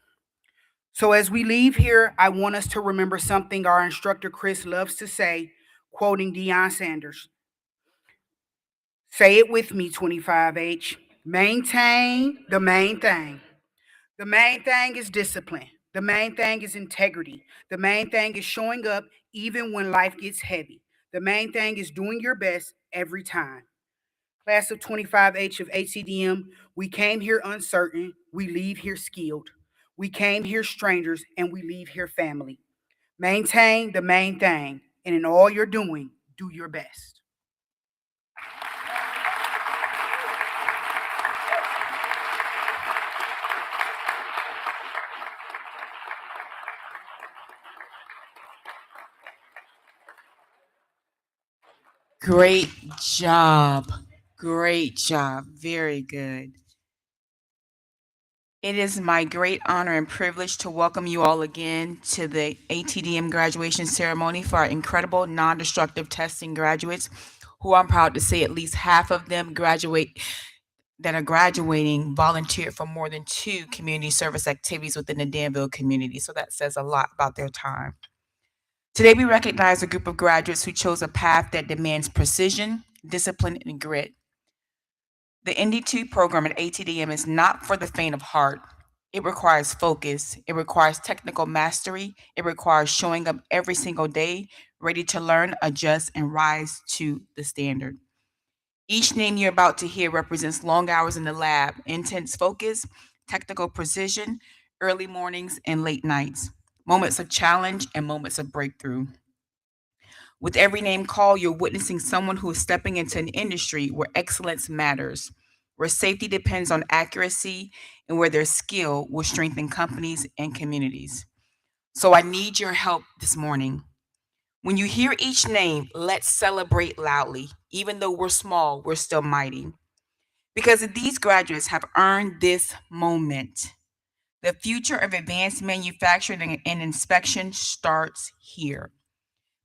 So, as we leave here, I want us to remember something our instructor Chris loves to say, quoting Deion Sanders. Say it with me, 25H. Maintain the main thing. The main thing is discipline. The main thing is integrity. The main thing is showing up even when life gets heavy. The main thing is doing your best every time. Class of 25H of ATDM, we came here uncertain, we leave here skilled. We came here strangers, and we leave here family. Maintain the main thing, and in all you're doing, do your best. Great job. Great job. Very good. It is my great honor and privilege to welcome you all again to the ATDM graduation ceremony for our incredible non-destructive testing graduates, who I'm proud to say at least half of them that are graduating volunteered for more than 2 community service activities within the Danville community. So that says a lot about their time. Today, we recognize a group of graduates who chose a path that demands precision, discipline, and grit. The ND2 program at ATDM is not for the faint of heart. It requires focus, it requires technical mastery, it requires showing up every single day, ready to learn, adjust, and rise to the standard. Each name you're about to hear represents long hours in the lab, intense focus, technical precision, early mornings, and late nights, moments of challenge and moments of breakthrough. With every name call, you're witnessing someone who is stepping into an industry where excellence matters, where safety depends on accuracy, and where their skill will strengthen companies and communities. So I need your help this morning. When you hear each name, let's celebrate loudly. Even though we're small, we're still mighty. Because these graduates have earned this moment. The future of advanced manufacturing and inspection starts here.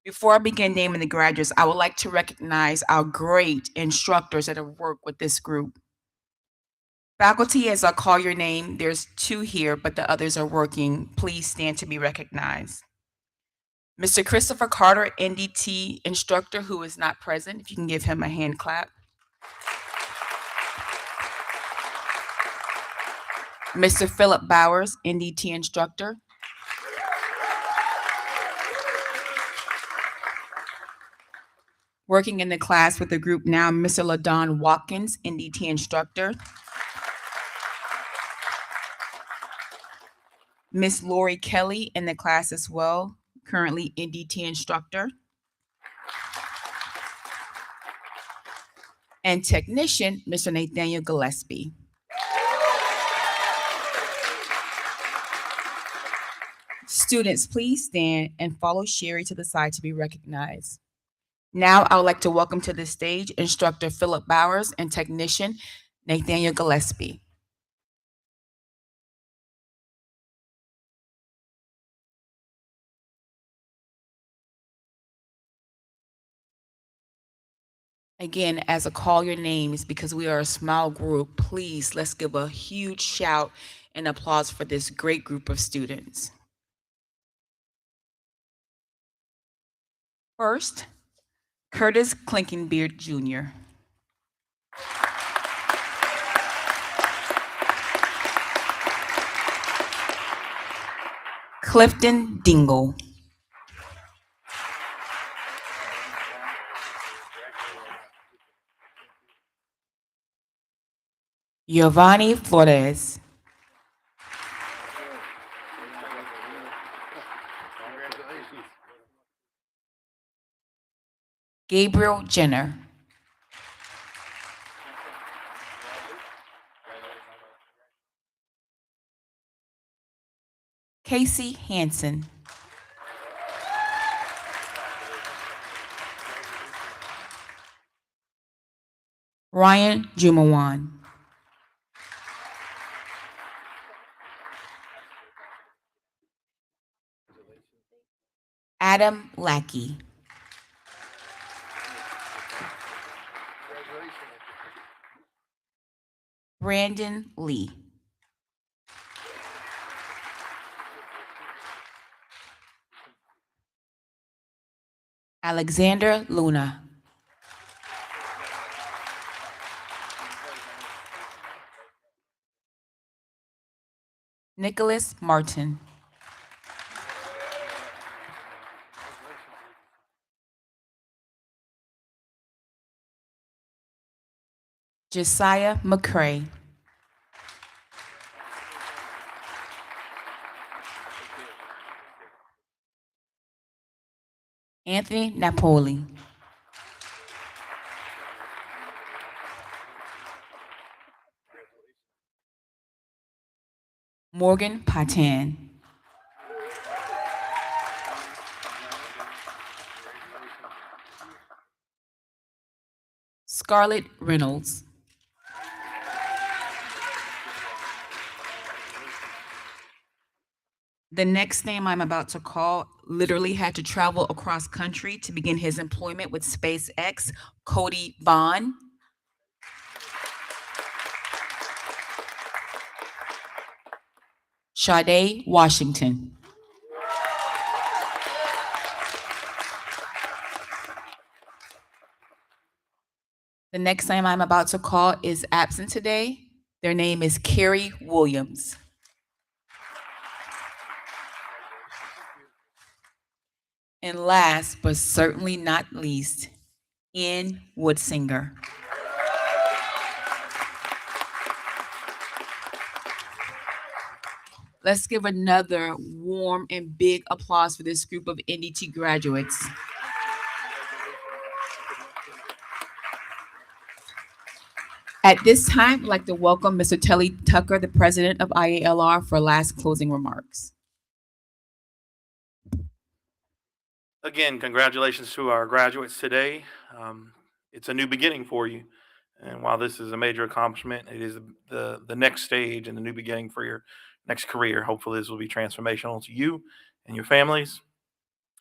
Before I begin naming the graduates, I would like to recognize our great instructors that have worked with this group. Faculty, as I call your name, there's 2 here, but the others are working. Please stand to be recognized. Mr. Christopher Carter, NDT instructor, who is not present, if you can give him a hand clap. Mr. Philip Bowers, NDT instructor. Working in the class with the group now, Mr. LaDon Watkins, NDT instructor. Miss Lori Kelly in the class as well, currently NDT instructor. And technician, Mr. Nathaniel Gillespie. Students, please stand and follow Sherry to the side to be recognized. Now, I would like to welcome to the stage instructor Philip Bowers and technician Nathaniel Gillespie. Again, as I call your names, because we are a small group, please let's give a huge shout and applause for this great group of students. First, Curtis Klinkenbeard Jr. Clifton Dingle. Giovanni Flores. Gabriel Jenner. Casey Hansen. Ryan Jumawan. Adam Lackey. Brandon Lee. Alexander Luna. Nicholas Martin. Josiah McCray. Anthony Napoli. Morgan Patan. Scarlett Reynolds. The next name I'm about to call literally had to travel across country to begin his employment with SpaceX, Cody Vaughn. Sade Washington. The next name I'm about to call is absent today. Their name is Carrie Williams. And last, but certainly not least, Ian Woodsinger. Let's give another warm and big applause for this group of NDT graduates. At this time, I'd like to welcome Mr. Telly Tucker, the president of IALR, for last closing remarks. Again, congratulations to our graduates today. It's a new beginning for you. And while this is a major accomplishment, it is the next stage and the new beginning for your next career. Hopefully this will be transformational to you and your families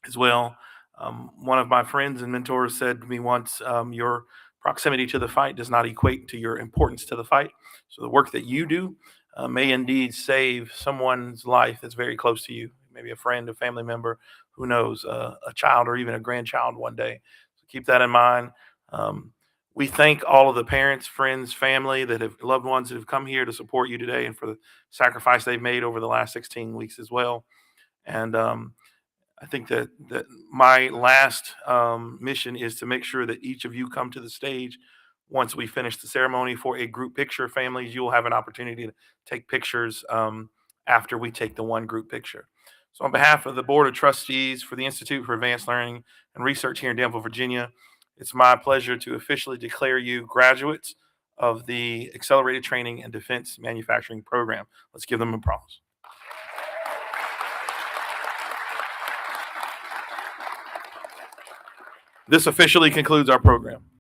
as well. One of my friends and mentors said to me once, your proximity to the fight does not equate to your importance to the fight. So the work that you do may indeed save someone's life that's very close to you, maybe a friend, a family member, who knows, a child or even a grandchild one day. So keep that in mind. Um, we thank all of the parents, friends, family that have loved ones that have come here to support you today and for the sacrifice they've made over the last 16 weeks as well. And I think that my last mission is to make sure that each of you come to the stage once we finish the ceremony for a group picture. Families, you will have an opportunity to take pictures after we take the one group picture. So on behalf of the Board of Trustees for the Institute for Advanced Learning and Research here in Danville, Virginia, it's my pleasure to officially declare you graduates of the Accelerated Training and Defense Manufacturing Program. Let's give them applause. This officially concludes our program.